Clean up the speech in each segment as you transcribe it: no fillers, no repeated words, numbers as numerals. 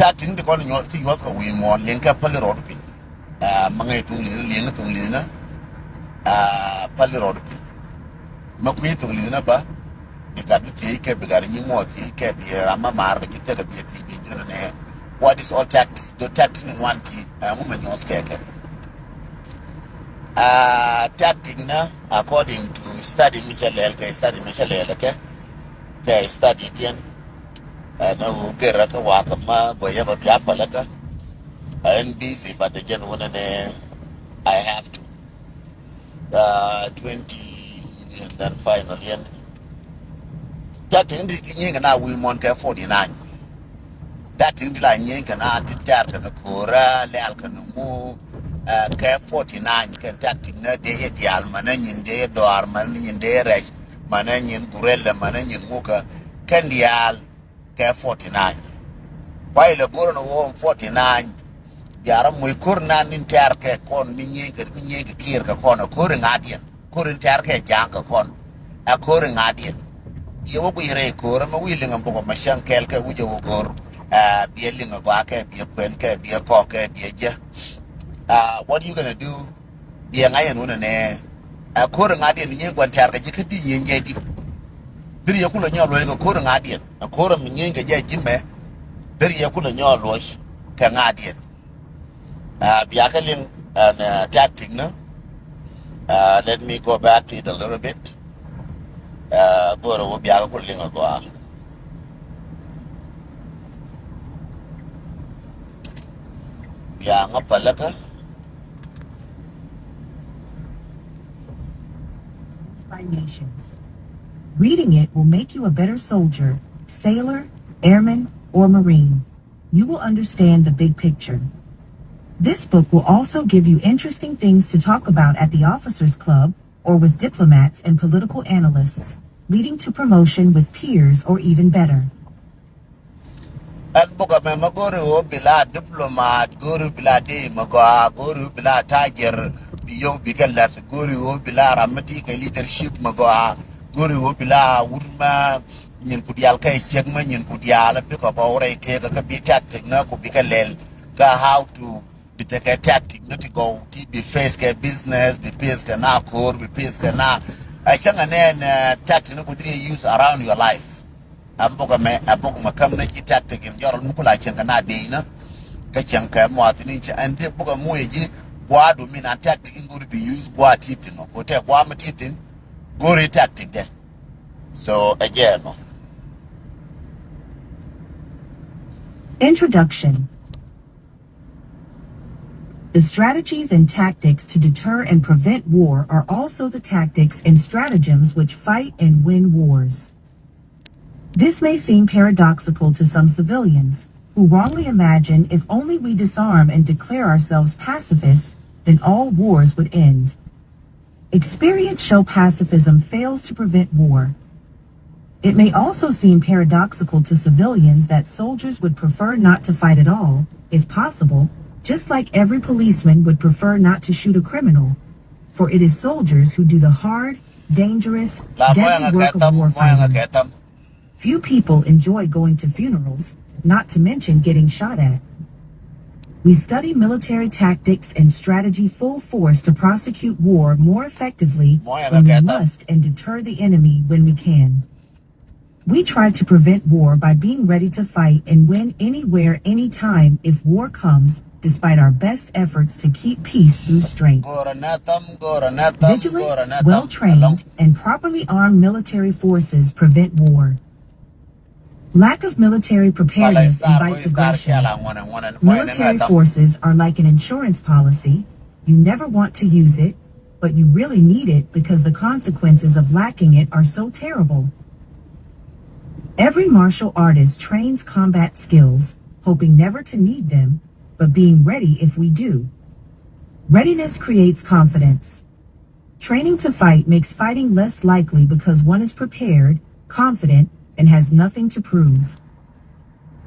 Tatting the calling of the work we more link up Palirodpin. Mangatung Linatung Lina, Palirodpin. Maquitung Lina ba. You got to take a bigger new more take a beer, I'm a mar, but you take a beer TV. What is all tactics? The tactics in one tea, a woman you're scared. Tactic na, according to study Michel Elke, study again. No get a wakama, boy, have a piapalaka. I am busy, but again, when I have to. 20 and then finally. That in the now we want 49. That in the line can add the tart and the cora, Lalcanu, 49 can tactic no day at the Almanan day, Dorman in day, Manan, Gurella, Manan, Muka, Candial, 49. While a Goran home 49, Yaram we couldn't in Tarka con Minyaka Kirka con a Coring Adian, couldn't Tarka Janka con a Coring Adian. You will be a corum, a wheeling and book of Mashan Kelka, which you will go, be a ling of Waka, be a quenka, be a cocker, be a ja. What are you gonna do? Be an iron one and air. A Coring Adian, you want Tarka, you could be in Yeti. 3 yakula nyolo ego Coring Adian, a corum in Yinga Jime, 3 yakula nyolo, Canadian. Biakaling and tactic, no? Let me go back to it a little bit. Go to Biakaling ago. Bianga Palaka by nations. Reading it will make you a better soldier, sailor, airman, or marine. You will understand the big picture. This book will also give you interesting things to talk about at the officers' club or with diplomats and political analysts, leading to promotion with peers or even better. And Bogamema Guru Bila diplomat, Guru Bila de Maga, Guru Bila Tiger, Bio Bigalat, Guru Bila Ramatika leadership Maga, Guru Bila Urma, Yinkudialka, Chegman, Yinkudiala, pick up our take a bit tactic, no Kubikalel, how to take a tactic, not to go, be face business, be pace can now core, be pace can now. I chang and tactic no could use around your life. Ambogame, a book Makamaki tactic in your Mukula Chankana Dina, Kachanka Martinich, and the book of Mueji, Guadu mean a tactic in good be used, Guatitin, or Hotel Guamatitin, Guri tactic there. So again. Introduction. The strategies and tactics to deter and prevent war are also the tactics and stratagems which fight and win wars. This may seem paradoxical to some civilians, who wrongly imagine if only we disarm and declare ourselves pacifists, then all wars would end. Experience show pacifism fails to prevent war. It may also seem paradoxical to civilians that soldiers would prefer not to fight at all, if possible, just like every policeman would prefer not to shoot a criminal, for it is soldiers who do the hard, dangerous, deadly work of warfighting. Few people enjoy going to funerals, not to mention getting shot at. We study military tactics and strategy full force to prosecute war more effectively when we must and deter the enemy when we can. We try to prevent war by being ready to fight and win anywhere, anytime if war comes, despite our best efforts to keep peace through strength. Vigilant, well-trained, and properly armed military forces prevent war. Lack of military preparedness invites aggression. Military forces are like an insurance policy. You never want to use it, but you really need it because the consequences of lacking it are so terrible. Every martial artist trains combat skills, hoping never to need them, but being ready if we do. Readiness creates confidence. Training to fight makes fighting less likely because one is prepared, confident, and has nothing to prove.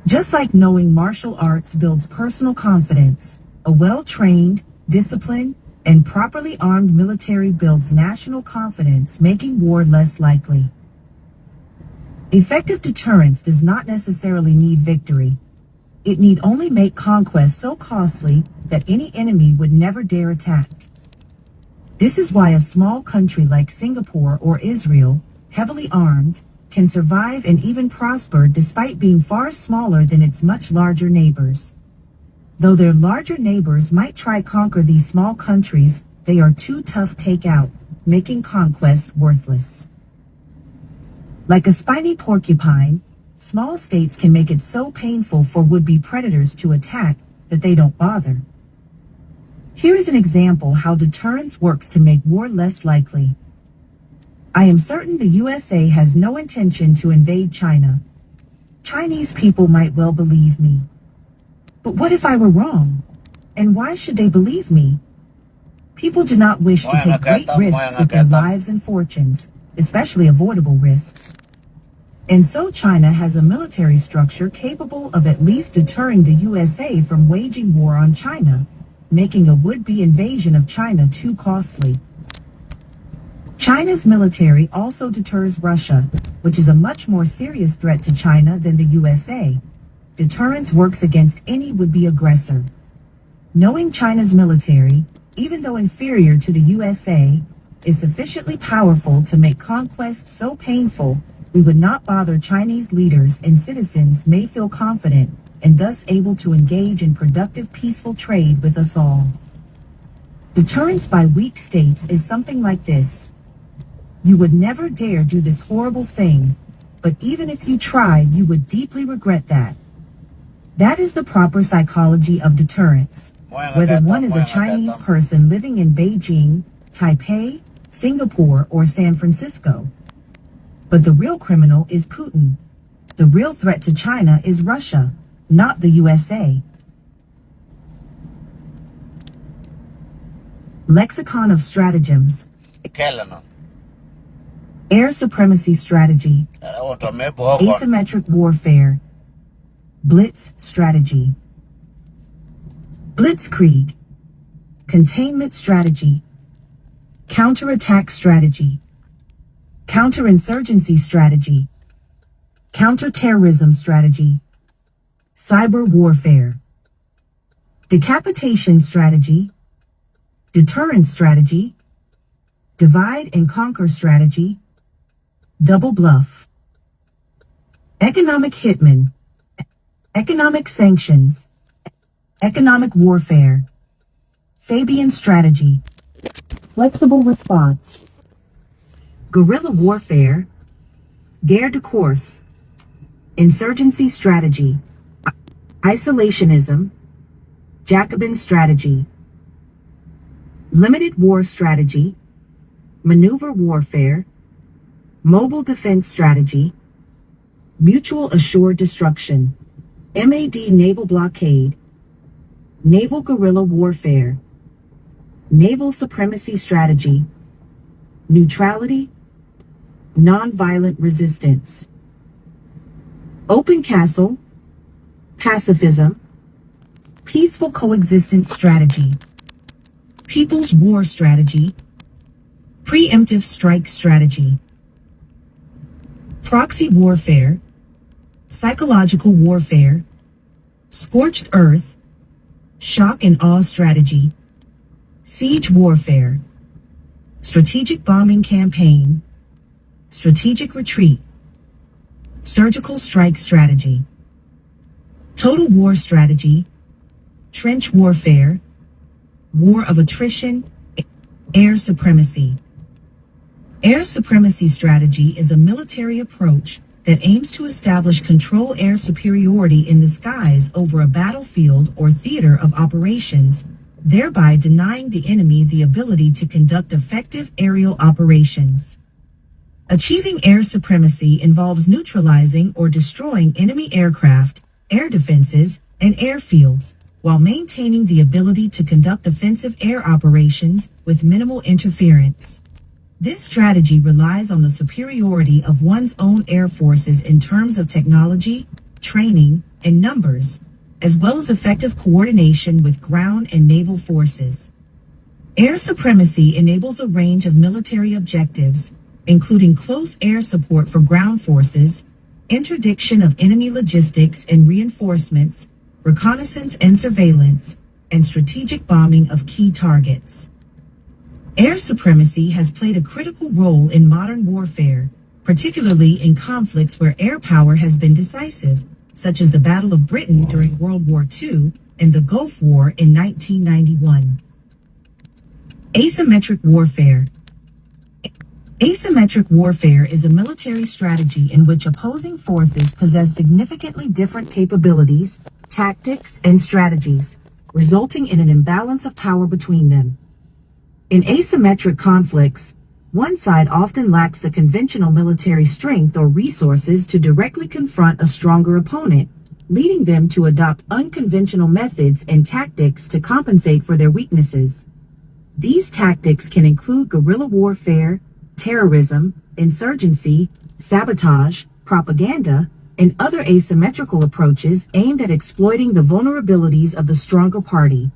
Just like knowing martial arts builds personal confidence, a well-trained, disciplined, and properly armed military builds national confidence, making war less likely. Effective deterrence does not necessarily need victory. It need only make conquest so costly that any enemy would never dare attack. This is why a small country like Singapore or Israel, heavily armed, can survive and even prosper despite being far smaller than its much larger neighbors. Though their larger neighbors might try conquer these small countries, they are too tough to take out, making conquest worthless. Like a spiny porcupine, small states can make it so painful for would-be predators to attack that they don't bother. Here is an example how deterrence works to make war less likely. I am certain the USA has no intention to invade China. Chinese people might well believe me. But what if I were wrong? And why should they believe me? People do not wish to take great risks with their lives and fortunes, especially avoidable risks. And so China has a military structure capable of at least deterring the USA from waging war on China, making a would-be invasion of China too costly. China's military also deters Russia, which is a much more serious threat to China than the USA. Deterrence works against any would-be aggressor. Knowing China's military, even though inferior to the USA, is sufficiently powerful to make conquest so painful, we would not bother Chinese leaders and citizens may feel confident and thus able to engage in productive peaceful trade with us all. Deterrence by weak states is something like this. You would never dare do this horrible thing, but even if you tried, you would deeply regret that. That is the proper psychology of deterrence, whether one is a Chinese person living in Beijing, Taipei, Singapore, or San Francisco. But the real criminal is Putin. The real threat to China is Russia, not the USA. Lexicon of stratagems. Air supremacy strategy. Asymmetric warfare. Blitz strategy. Blitzkrieg. Containment strategy. Counterattack strategy. Counterinsurgency strategy. Counterterrorism strategy. Cyber warfare. Decapitation strategy. Deterrence strategy. Divide and conquer strategy. Double bluff. Economic hitman. Economic sanctions. Economic warfare. Fabian strategy. Flexible response. Guerrilla warfare. Guerre de course. Insurgency strategy. Isolationism. Jacobin strategy. Limited war strategy. Maneuver warfare. Mobile defense strategy. Mutual assured destruction. MAD naval blockade. Naval guerrilla warfare. Naval supremacy strategy. Neutrality. Nonviolent resistance. Open castle. Pacifism. Peaceful coexistence strategy. People's war strategy. Preemptive strike strategy. Proxy warfare. Psychological warfare. Scorched earth. Shock and awe strategy. Siege warfare. Strategic bombing campaign. Strategic retreat. Surgical strike strategy. Total war strategy. Trench warfare. War of attrition. Air supremacy. Air supremacy strategy is a military approach that aims to establish control air superiority in the skies over a battlefield or theater of operations, thereby denying the enemy the ability to conduct effective aerial operations. Achieving air supremacy involves neutralizing or destroying enemy aircraft, air defenses, and airfields, while maintaining the ability to conduct offensive air operations with minimal interference. This strategy relies on the superiority of one's own air forces in terms of technology, training, and numbers, as well as effective coordination with ground and naval forces. Air supremacy enables a range of military objectives, including close air support for ground forces, interdiction of enemy logistics and reinforcements, reconnaissance and surveillance, and strategic bombing of key targets. Air supremacy has played a critical role in modern warfare, particularly in conflicts where air power has been decisive, such as the Battle of Britain during World War II and the Gulf War in 1991. Asymmetric warfare. Asymmetric warfare is a military strategy in which opposing forces possess significantly different capabilities, tactics, and strategies, resulting in an imbalance of power between them. In asymmetric conflicts, one side often lacks the conventional military strength or resources to directly confront a stronger opponent, leading them to adopt unconventional methods and tactics to compensate for their weaknesses. These tactics can include guerrilla warfare, terrorism, insurgency, sabotage, propaganda, and other asymmetrical approaches aimed at exploiting the vulnerabilities of the stronger party.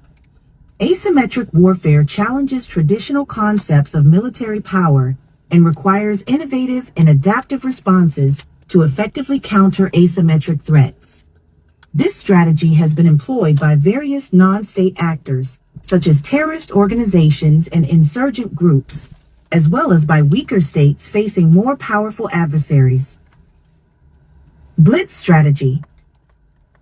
Asymmetric warfare challenges traditional concepts of military power and requires innovative and adaptive responses to effectively counter asymmetric threats. This strategy has been employed by various non-state actors, such as terrorist organizations and insurgent groups, as well as by weaker states facing more powerful adversaries. Blitz strategy.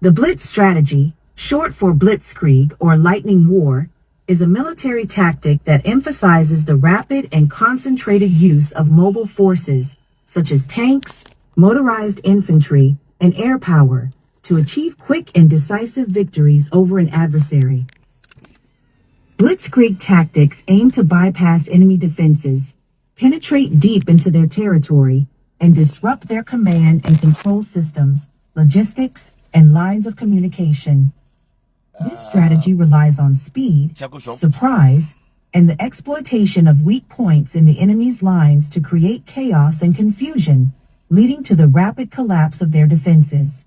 The Blitz strategy, short for Blitzkrieg or lightning war, is a military tactic that emphasizes the rapid and concentrated use of mobile forces, such as tanks, motorized infantry, and air power, to achieve quick and decisive victories over an adversary. Blitzkrieg tactics aim to bypass enemy defenses, penetrate deep into their territory, and disrupt their command and control systems, logistics, and lines of communication. This strategy relies on speed, surprise, and the exploitation of weak points in the enemy's lines to create chaos and confusion, leading to the rapid collapse of their defenses.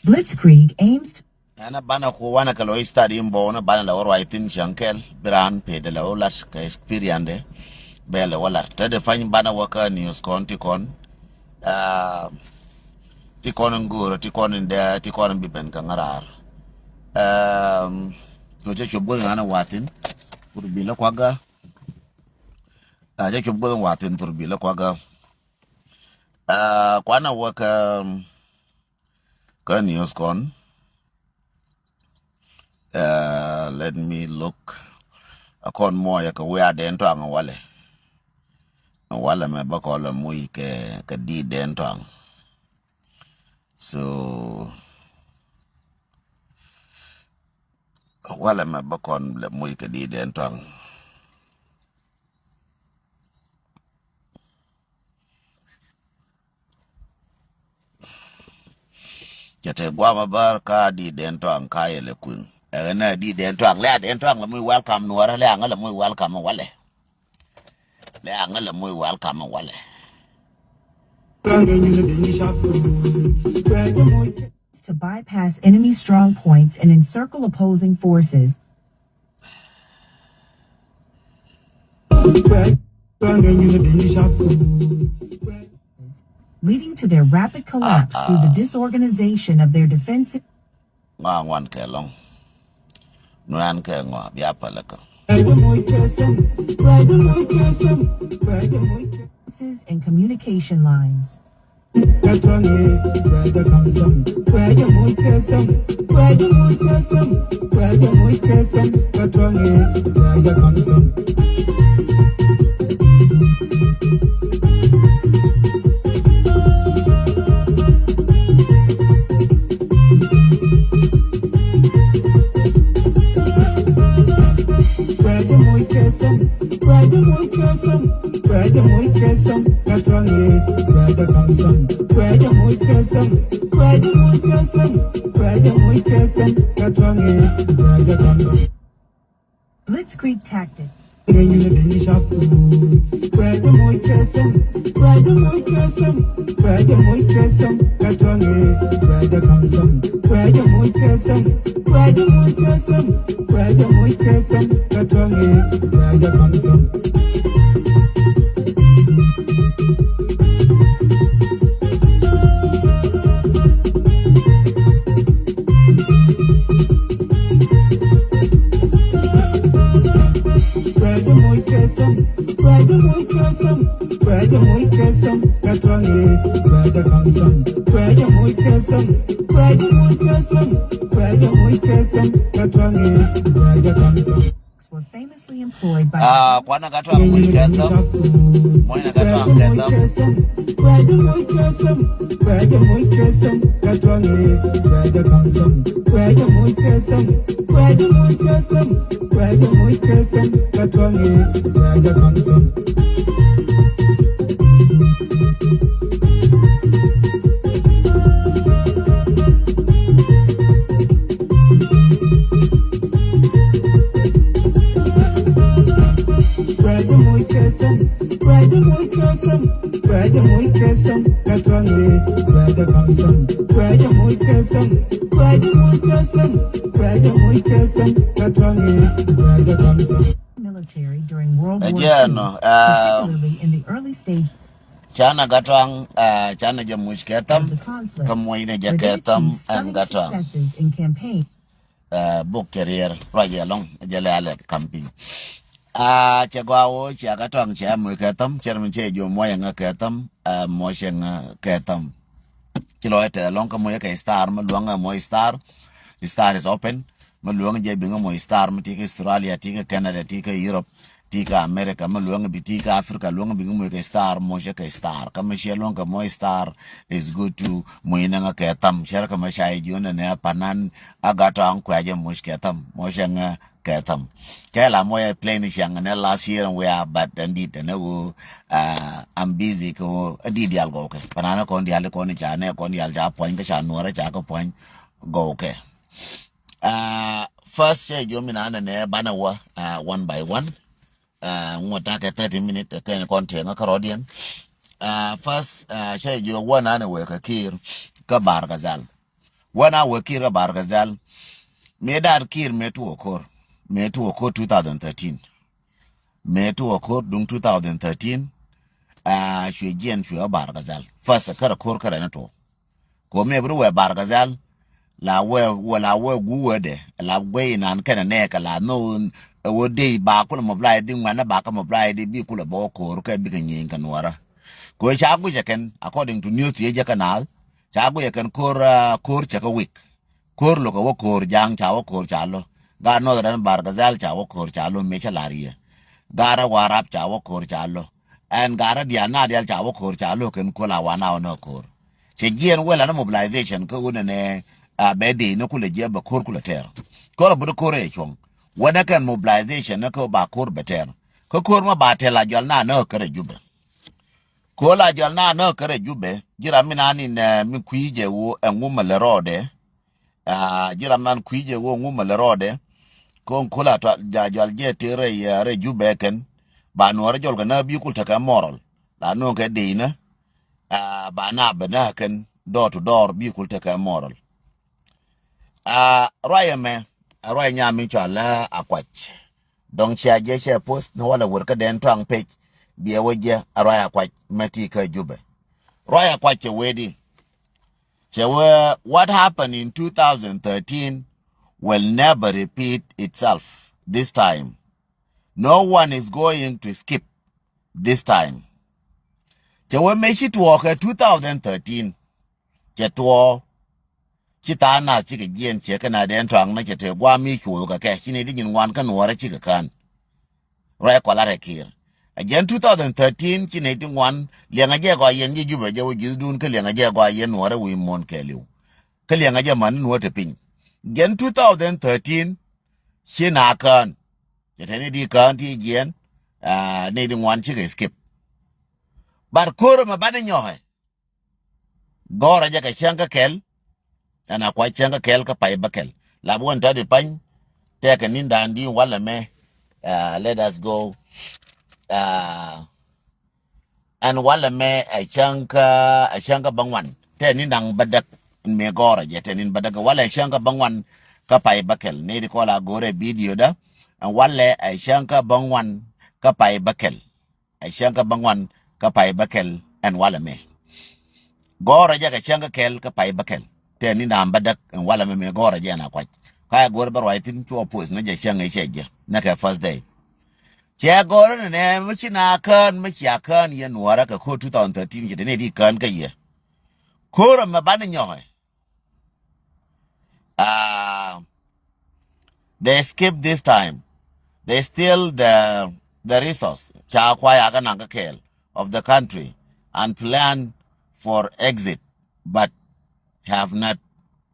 Blitzkrieg aims to Ana bana ko wana kalo study mbona bana la oro aitin jankel bran pe de la olat ka experience bele wala tade fany bana waka news kon ti kon nguro ti kon nda ti kon biben ka ngarar to je chobgo ngana watin pour bila kwaga je chobgo watin pour bila kwaga kwana waka ka news kon. Let me look. Akon mo ya ka wea den twang wale. Wale me bakola mui ke di den twang. So wale me bakon le mui ke di den twang. Jate gwa mabar ka di den twang ka yele kun. Na di den twang le den twang la muy welcome Nuëri le angala muy welcome wale le angala muy welcome wale to bypass enemy strong points and encircle opposing forces. Leading to their rapid collapse through the disorganization of their defenses. Wan ke long Nuan ke ngo bia palaka and communication lines. Blitzkrieg tactic. Kwaja muy kesam, katwange, kwaja kamsam, kwaja muy kesam, kwaja muy kesam, kwaja muy kesam, katwange, kwaja kamsam. Were famously employed by kwana katwang muy kesam, moina katwang kesam. Kwaja muy kesam, kwaja muy kesam, katwange, kwaja kamsam, kwaja muy kesam, kwaja muy kesam, kwaja muy kesam, katwange, kwaja kamsam. Kwaja muy kesam, katwange, kwaja kamsam, kwaja muy kesam, kwaja muy kesam, kwaja muy kesam, katwange, kwaja kamsam. Military during World War Again, II, particularly in the early stage chana gatwang chana jamush of ketam the conflict, kamoine where they jaketam achieved and stunning gatwang successes in campaign. book career raja long jale camping chagwawo chagatwang chamu ketam chermin che jo moya nga ketam motion ketam kiloete long kamoya ka star malwanga mo star. The star is open malwanga je binga mo star mtika Australia tika Canada tika Europe tika America malwanga bitika Africa luanga binga mo ka star mo ka star kama shelonga mo star is good to mo inanga ka tam shara kama shai jona ne panan agata an kwaje mo ka tam mo shanga ka tam kala mo ya plane shanga ne last year we are but indeed ne wo I'm busy ko di dial go ke panana ko dial ko ni chane ko dial ja point ka cha nuora cha ko point go ke first share you mean ne banawa one by one ngota ke 30 minutes ke content ka rodian first share you one ane we ka kir ka bar gazal wana we kir ka bar gazal me dar kir me tu okor 2013 me tu okor dung 2013 shwe gen shwe bar gazal first ka kor ka na to ko me bru we bar gazal la we guwe de la we nan kana ne kala no wo de ba ko mo blai ding mana ba ka mo blai de bi kula bo ko ka bi kan yin kan wara ko cha gu jaken according to news ye kanal cha gu yakan kor cha ka week kor lo ko wo kor jang cha wo kor cha lo ga no ran bar gazal cha wo kor cha lo me cha lariye gara warap cha wo kor cha lo en gara dia na dia cha wo kor cha lo kan ko la wana no kor che gien wela na mobilization ko wona ne bede no kula je ba kor kula ter ko bu ko re chong wada kan mobilization na ko ba kor beter ko kor ma ba te la jol na no kare jube ko la jol na no kare jube jira mina ni ne mi kuije wo enwuma le rode jira man kuije wo nguma le rode ko kula to jol je tere ya re jube ken ba no re jol ga na bi kul ta ka moral la no ke de na ba na bana ken door to door bi kul ta ka moral raya me raya nya mi chala akwach dong cha je che post no wala worka den twang page bi waje raya akwach mati ka jube raya akwach wedi what happened in 2013 will never repeat itself this time. No one is going to skip this time. Chewe me shi to 2013 chetwo kita na chike gien che kana den twang na chete gwa mi chu ka ke shine digin wan kan wara chike kan ra ko la rekir again 2013 chine tin wan lenga je go yen ji jube je wuji dun ke lenga je go yen wara wi mon ke liu ke lenga je man no te pin gen 2013 shina kan chete ni di kan ti gien ne din wan chike skip bar koro ma bana nyohe gora je ka changa kel ana kwa changa kel ka pai bakel la bon ta de pan te ka ninda ndi wala me let us go and wala me a changa bangwan te nindang badak me gora je te nin badak wala changa bangwan ka pai bakel ne di kola gore video da and wala a changa bangwan ka pai bakel a changa bangwan ka pai bakel and wala me gora je ka changa kel ka pai bakel te ni na badak wala me gora je na kwach kaya gore bar waitin to oppose na je changa cheje na ka first day che gore ne mchina kan mchia kan ye Nuëri ka ko 2013 je ne di kan ka ye ko ma ban nyoy they escaped this time. They steal the resource of the country and plan for exit, but have not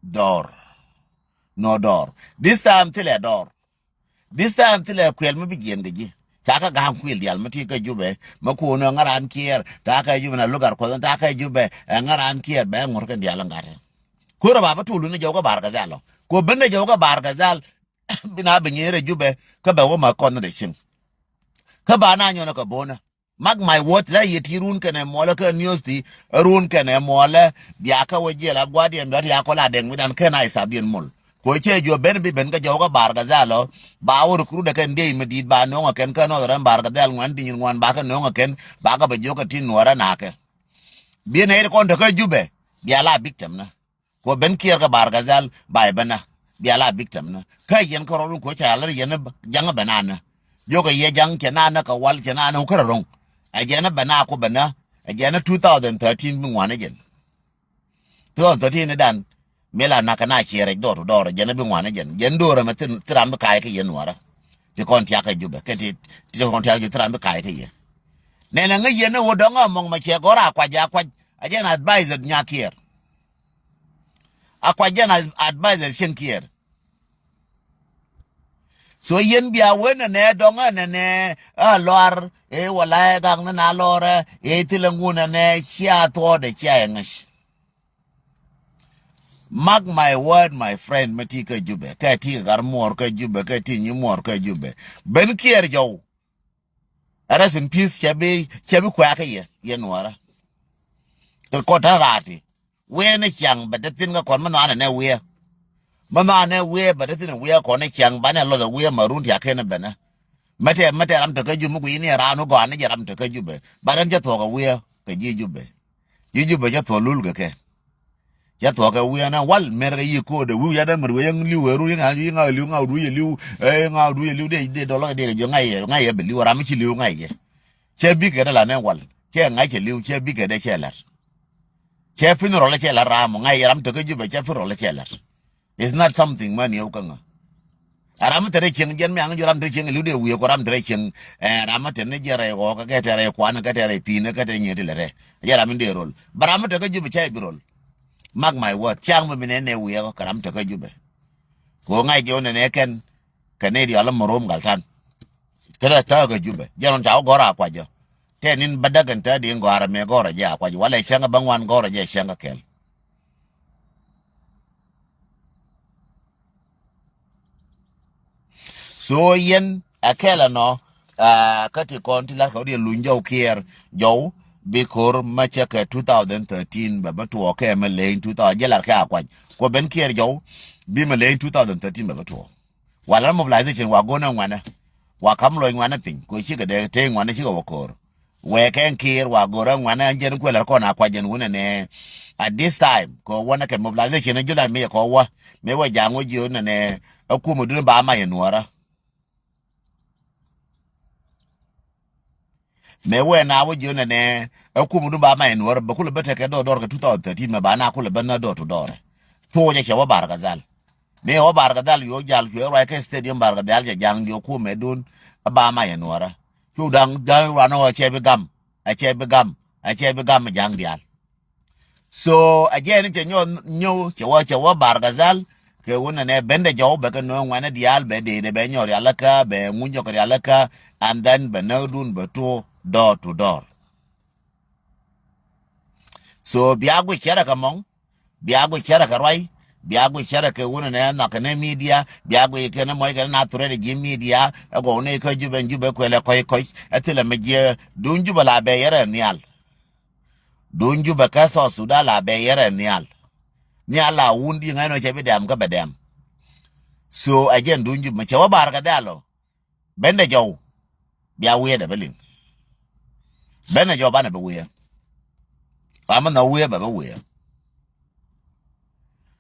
no door. This time till a door. This time till a quail me begin the ji. Taka gam quill the almatica jube, Makuno ngaran kier, Taka jubena lugar, Taka jube, and ngaran kier, bang work and the alangata. Kura baba to luna joga bargazalo. Go benda joga bargazal, bina benyere jube, Kabawama condition. Kabana nyona kabona. Mag my word la yeti run kene mola ka news di run kene mola biaka waje la gwadi en dati akola deng midan kena isabien mol. Ko che jo ben bi ben ga joga barga zalo ba wor kru de ken de medit ba no ken kan no ran barga dal ngwan tin ngwan ba ka no ken ba ga ba joga tin Nuëri nake. Bien e kon to ka jube biala victim na. Ko ben kier ga barga zal ba bana biala victim na. Ka yen ko ron ko cha la yen janga banana. Yoga ye jang kenana ka wal kenana ukarong. Ajana bana ko bana ajana 2013 bingwan again. 2013 dan mela nakana chere door to door jana bingwan again. Jendora matin trambe kai ke Nuëri. Ti konti aka jube keti ti konti aka trambe kai ke ye. Nena nga yena wodonga mong ma che gora kwa ajana advisor nyakier. Akwa jana advisor shenkier. So yen bia wena ne donga ne lor wala gang na lore tilanguna ne chia to de chia ngash. Mark my word, my friend, matika jube ka ti gar mor ka jube ka ti nyu mor ka jube ben kier jo aras in peace chabe kwa ka ye Nuëri to kota rati we ne chang badatin ga kon mana ne we Manane we but it we are connect young banner lo the we maroon ya ken bena. Mate am to kaju mugu ini rano go ane jaram to kajube. Baran jatoga we ka jijube. Jijube jato lulga ke. Jatoga we na wal merga yi ko de we yada merwe yang liweru yang liu nga du ye liu nga du ye liu de dollar de jo ngaye be liu ramichi liu ngaye. Che bigere la ne wal. Che ngaye liu che bigere che lar. Che finro la che la ramo ngaye ram to kajube che finro la che lar. It's not something money okanga. Aram tere cheng jen me ang joram tere cheng lude we ko ram tere cheng ram tere jere ko ka tere kwan ka tere pine ka tere nyete lere. Jara min de rol. Baram tere jube chai birol. Mark my word, chang me ne we ko ram tere jube. Ko ngai jo ne ken kanedi ala morom galtan. Kala ta ga jube. Jaron chao gora kwa jo. Tenin badagan ta di ngora me gora ja kwa jo. Wala changa bangwan gora ja changa kel. So yen akela no kati konti la kodi lunjo kier jo bikor machaka 2013 baba to okay mele 2000 jela ka kwa ko ben kier jo bi mele 2013 baba to wala mobilization wa gona ngwana wa kamlo ngwana pin ko chiga de te ngwana chiga wakor we ken kier wa gora ngwana njen kwela ko na kwa jen wona ne at this time ko wana ke mobilization jula me ko wa me wa jango ji ona ne akumu dun ba ma Nuëri. Me we na wo jona ne akumu du ba ma Nuëri ba kula bete ke do dor ka 2013 me ba na kula bana do to dore to je ke wa bargazal me wa bargazal yo jal yo wa ke stadium bargazal je jang yo ku me dun ba ma Nuëri ku dang jang wa no che be gam jang dial so again je nyo che wa bargazal ke wona ne bende jaw be no ngwana dial be de be nyor alaka be munjo ko alaka and then be no dun be to door to door. So biago chera kamong, biago chera karai, biago chera ke wona na kane media, biago ke na moy na ture de media, ago ne ko jube ko le koy atela meje dunju bala be yere nial. Dunju ba ka so suda la be yere nial. Nial la wundi ngano chebe dam ka bedam. So again dunju ma chewa bar ka dalo. Bende jaw. Bia we de belin. Bene jo bana be we. Ama na we ba we.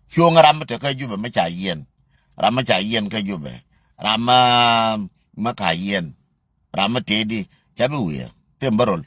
Kyo ngaram te ka jube me cha yen. Rama cha yen ka jube. Rama ma ka yen. Ramatedi, Chabu, Timberol.